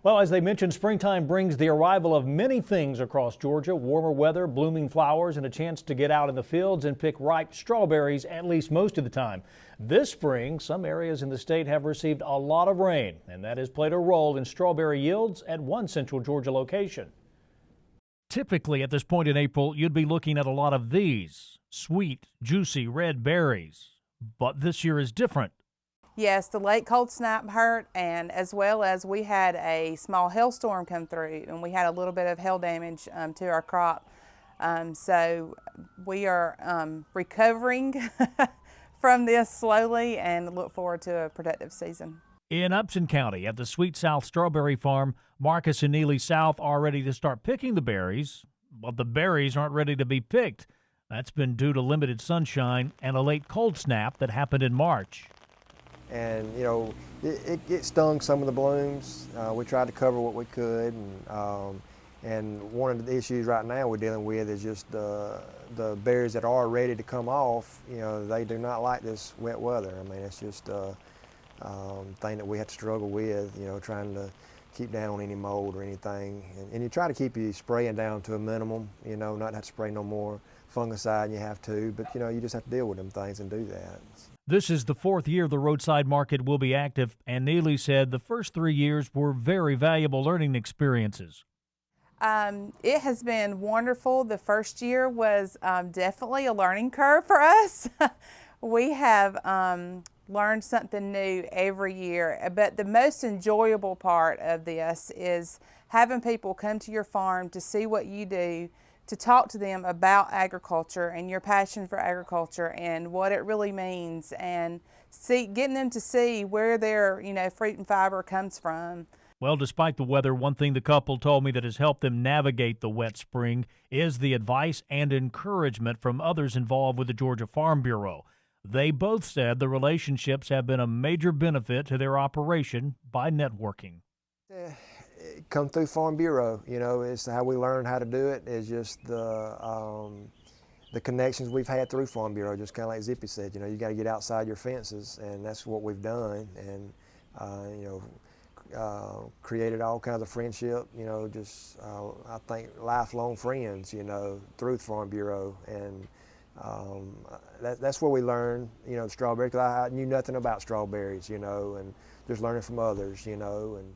Well, as they mentioned, springtime brings the arrival of many things across Georgia: warmer weather, blooming flowers, and a chance to get out in the fields and pick ripe strawberries at least most of the time. This spring, some areas in the state have received a lot of rain, and that has played a role in strawberry yields at one central Georgia location. Typically at this point in April, you'd be looking at a lot of these sweet, juicy red berries. But this year is different. Yes, the late cold snap hurt, and as well as we had a small hailstorm come through, and we had a little bit of hail damage to our crop. So we are recovering from this slowly and look forward to a productive season. In Upson County at the Sweet South Strawberry Farm, Marcus and Neely South are ready to start picking the berries, but the berries aren't ready to be picked. That's been due to limited sunshine and a late cold snap that happened in March. And you know, it stung some of the blooms. We tried to cover what we could, and one of the issues right now we're dealing with is just the berries that are ready to come off. You know, they do not like this wet weather. I mean, it's just a thing that we have to struggle with. You know, trying to keep down on any mold or anything, and you try to keep your spraying down to a minimum. You know, not have to spray no more fungicide than you have to, but you know, you just have to deal with them things and do that. This is the fourth year the roadside market will be active, and Neely said the first 3 years were very valuable learning experiences. It has been wonderful. The first year was definitely a learning curve for us. We have learned something new every year, but the most enjoyable part of this is having people come to your farm to see what you do, to talk to them about agriculture and your passion for agriculture and what it really means, and getting them to see where their fruit and fiber comes from. Well, despite the weather, one thing the couple told me that has helped them navigate the wet spring is the advice and encouragement from others involved with the Georgia Farm Bureau. They both said the relationships have been a major benefit to their operation by networking. Come through Farm Bureau, you know, it's how we learn how to do it. Is just the connections we've had through Farm Bureau. Just kind of like Zippy said, you know, you got to get outside your fences, and that's what we've done. And you know, created all kinds of friendship. You know, just I think lifelong friends. You know, through Farm Bureau, and that's where we learned. You know, strawberry. Cause I knew nothing about strawberries. You know, and just learning from others. You know, and.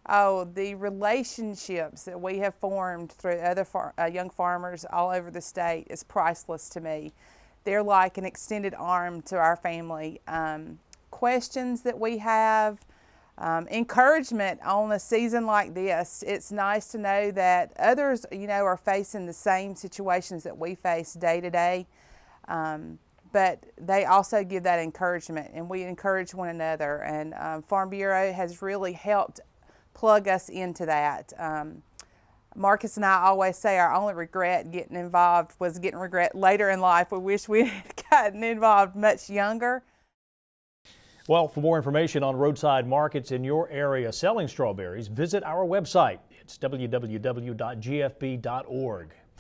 Oh, the relationships that we have formed through other young farmers all over the state is priceless to me. They're like an extended arm to our family. Questions that we have, encouragement on a season like this. It's nice to know that others, you know, are facing the same situations that we face day to day, but they also give that encouragement, and we encourage one another. And Farm Bureau has really helped plug us into that. Marcus and I always say our only regret getting involved was getting regret later in life. We wish we had gotten involved much younger. Well, for more information on roadside markets in your area selling strawberries, visit our website. It's www.gfb.org.